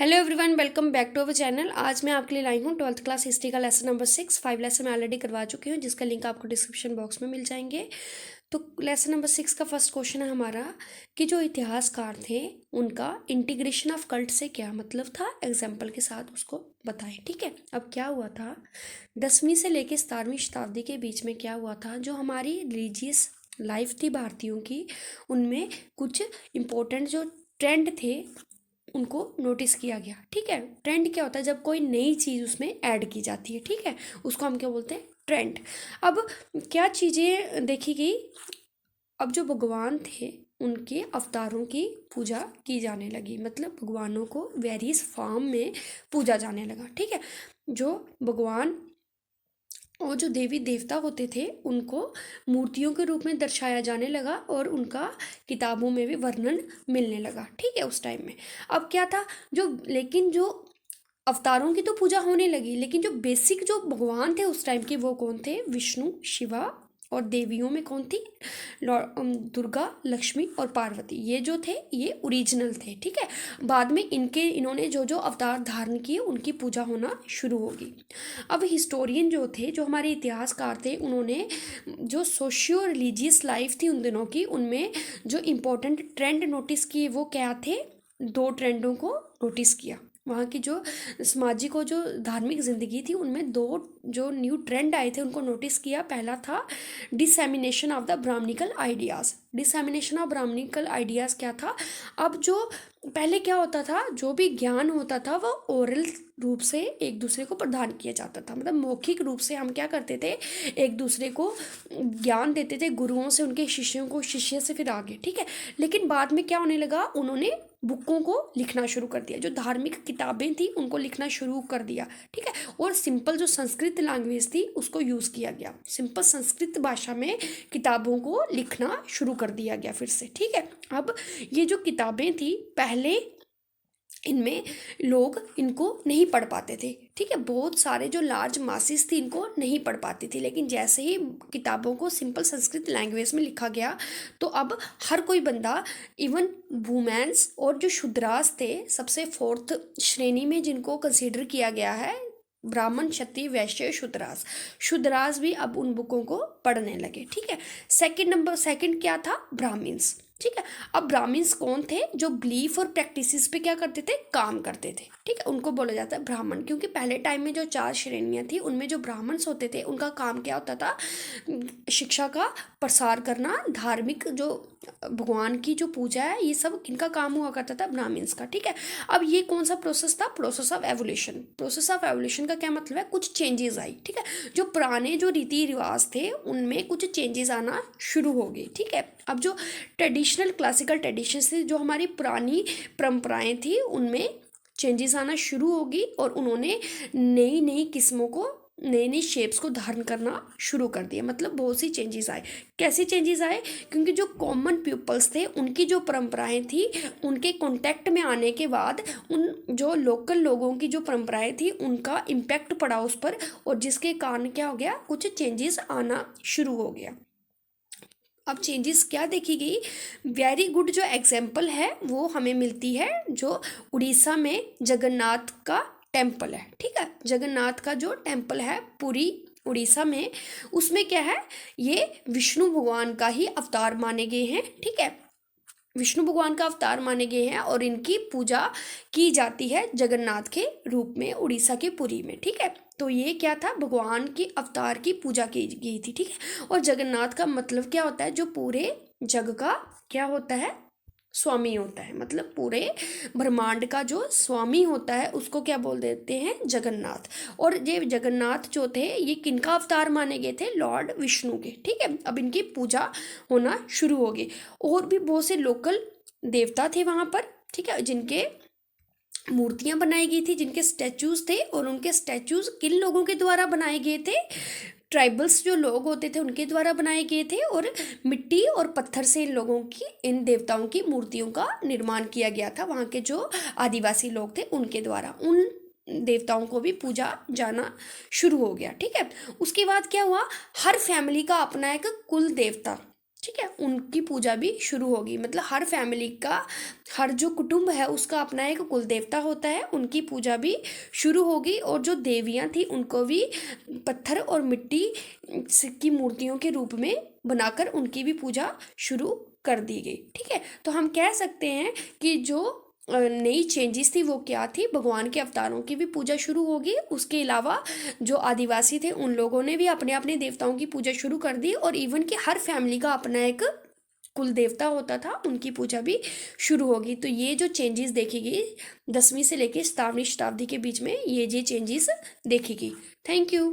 Hello everyone, welcome back to our channel. आज मैं आपके लिए लाई हूँ 12th क्लास हिस्ट्री का लेसन नंबर 6। 5 लेसन मैं ऑलरेडी करवा चुकी हूँ, जिसका लिंक आपको डिस्क्रिप्शन बॉक्स में मिल जाएंगे। तो लेसन नंबर 6 का फर्स्ट क्वेश्चन है हमारा कि जो इतिहासकार थे उनका इंटीग्रेशन ऑफ कल्ट से क्या मतलब था, एग्जाम्पल के साथ उसको बताएं। ठीक है, अब क्या हुआ था 10वीं से लेकर 17वीं शताब्दी के बीच में क्या हुआ था, जो हमारी रिलीजियस लाइफ थी भारतीयों की, उनमें कुछ इम्पोर्टेंट जो ट्रेंड थे उनको नोटिस किया गया। ठीक है, ट्रेंड क्या होता है, जब कोई नई चीज़ उसमें ऐड की जाती है, ठीक है, उसको हम क्या बोलते हैं, ट्रेंड। अब क्या चीज़ें देखी गई, अब जो भगवान थे उनके अवतारों की पूजा की जाने लगी, मतलब भगवानों को वेरियस फॉर्म में पूजा जाने लगा। ठीक है, जो भगवान और जो देवी देवता होते थे उनको मूर्तियों के रूप में दर्शाया जाने लगा और उनका किताबों में भी वर्णन मिलने लगा। ठीक है, उस टाइम में अब क्या था, जो लेकिन जो अवतारों की तो पूजा होने लगी, लेकिन जो बेसिक जो भगवान थे उस टाइम के वो कौन थे, विष्णु, शिवा, और देवियों में कौन थी, दुर्गा, लक्ष्मी और पार्वती। ये जो थे ये ओरिजिनल थे। ठीक है, बाद में इन्होंने जो जो अवतार धारण किए उनकी पूजा होना शुरू होगी। अब हिस्टोरियन जो थे, जो हमारे इतिहासकार थे, उन्होंने जो सोशियो रिलीजियस लाइफ थी उन दिनों की, उनमें जो इम्पोर्टेंट ट्रेंड नोटिस किए वो क्या थे, दो ट्रेंडों को नोटिस किया। वहाँ की जो सामाजिक और जो धार्मिक ज़िंदगी थी उनमें दो जो न्यू ट्रेंड आए थे उनको नोटिस किया। पहला था dissemination of the Brahmanical ideas. Dissemination of Brahmanical ideas क्या था, अब जो पहले क्या होता था, जो भी ज्ञान होता था वो ओरल रूप से एक दूसरे को प्रदान किया जाता था, मतलब मौखिक रूप से हम क्या करते थे, एक दूसरे को ज्ञान देते थे, गुरुओं से उनके शिष्यों को, शिष्य से फिर आगे। ठीक है, लेकिन बाद में क्या होने लगा, उन्होंने बुकों को लिखना शुरू कर दिया, जो धार्मिक किताबें थी उनको लिखना शुरू कर दिया। ठीक है, और सिंपल जो संस्कृत लैंग्वेज थी उसको यूज़ किया गया, सिंपल संस्कृत भाषा में किताबों को लिखना शुरू कर दिया गया फिर से। ठीक है, अब ये जो किताबें थी पहले इनमें लोग इनको नहीं पढ़ पाते थे। ठीक है, बहुत सारे जो लार्ज मासिस थी इनको नहीं पढ़ पाती थी, लेकिन जैसे ही किताबों को सिंपल संस्कृत लैंग्वेज में लिखा गया तो अब हर कोई बंदा, इवन वुमेन्स और जो शूद्रास थे, सबसे फोर्थ श्रेणी में जिनको कंसीडर किया गया है, ब्राह्मण, क्षत्रिय, वैश्य, शूद्रास, शूद्रास भी अब उन बुकों को पढ़ने लगे। ठीक है, सेकंड क्या था, ब्राह्मण्स। ठीक है, अब ब्राह्मण्स कौन थे, जो बिलीफ और प्रैक्टिसेस पे क्या करते थे, काम करते थे। ठीक है, उनको बोला जाता है ब्राह्मण, क्योंकि पहले टाइम में जो 4 श्रेणियां थी उनमें जो ब्राह्मण्स होते थे उनका काम क्या होता था, शिक्षा का प्रसार करना, धार्मिक जो भगवान की जो पूजा है, ये सब किनका काम हुआ करता था, ब्राह्मण्स का। ठीक है, अब ये कौन सा प्रोसेस था, process of evolution. Process of evolution का क्या मतलब है, कुछ चेंजेस आई। ठीक है, जो पुराने जो रीति रिवाज थे उनमें कुछ चेंजेस आना शुरू हो गए। ठीक है, अब जो ट्रेडिशनल क्लासिकल ट्रेडिशंस थी, जो हमारी पुरानी परंपराएं थी, उनमें चेंजेस आना शुरू होगी और उन्होंने नई नई किस्मों को, नई नई शेप्स को धारण करना शुरू कर दिया, मतलब बहुत सी चेंजेस आए। कैसे चेंजेस आए, क्योंकि जो कॉमन पीपल्स थे उनकी जो परंपराएं थी, उनके कांटेक्ट में आने के बाद उन जो लोकल लोगों की जो परंपराएं थी उनका इम्पैक्ट पड़ा उस पर, और जिसके कारण क्या हो गया, कुछ चेंजेस आना शुरू हो गया। अब चेंजेस क्या देखी गई, वेरी गुड जो एग्जाम्पल है वो हमें मिलती है, जो उड़ीसा में जगन्नाथ का टेम्पल है। ठीक है, जगन्नाथ का जो टेम्पल है पूरी उड़ीसा में, उसमें क्या है, ये विष्णु भगवान का ही अवतार माने गए हैं। ठीक है, विष्णु भगवान का अवतार माने गए हैं और इनकी पूजा की जाती है जगन्नाथ के रूप में उड़ीसा के पुरी में। ठीक है, तो ये क्या था, भगवान की अवतार की पूजा की गई थी। ठीक है, और जगन्नाथ का मतलब क्या होता है, जो पूरे जग का क्या होता है, स्वामी होता है, मतलब पूरे ब्रह्मांड का जो स्वामी होता है उसको क्या बोल देते हैं, जगन्नाथ। और ये जगन्नाथ जो थे ये किनका अवतार माने गए थे, लॉर्ड विष्णु के। ठीक है, अब इनकी पूजा होना शुरू हो गई। और भी बहुत से लोकल देवता थे वहाँ पर, ठीक है, जिनके मूर्तियां बनाई गई थी, जिनके स्टैचूज थे, और उनके स्टैचूज किन लोगों के द्वारा बनाए गए थे, ट्राइबल्स जो लोग होते थे उनके द्वारा बनाए गए थे, और मिट्टी और पत्थर से इन लोगों की, इन देवताओं की मूर्तियों का निर्माण किया गया था, वहाँ के जो आदिवासी लोग थे उनके द्वारा। उन देवताओं को भी पूजा जाना शुरू हो गया। ठीक है, उसके बाद क्या हुआ, हर फैमिली का अपना एक कुल देवता ठीक है, उनकी पूजा भी शुरू होगी। मतलब हर फैमिली का, हर जो कुटुंब है उसका अपना एक कुल देवता होता है, उनकी पूजा भी शुरू होगी। और जो देवियाँ थी उनको भी पत्थर और मिट्टी की मूर्तियों के रूप में बनाकर उनकी भी पूजा शुरू कर दी गई। ठीक है, तो हम कह सकते हैं कि जो नई चेंजेस थी वो क्या थी, भगवान के अवतारों की भी पूजा शुरू होगी। उसके अलावा जो आदिवासी थे उन लोगों ने भी अपने अपने देवताओं की पूजा शुरू कर दी, और इवन कि हर फैमिली का अपना एक कुल देवता होता था, उनकी पूजा भी शुरू होगी। तो ये जो चेंजेस देखी गई 10वीं से लेकर 17वीं शताब्दी के बीच में, ये चेंजेस देखी गई। Thank you.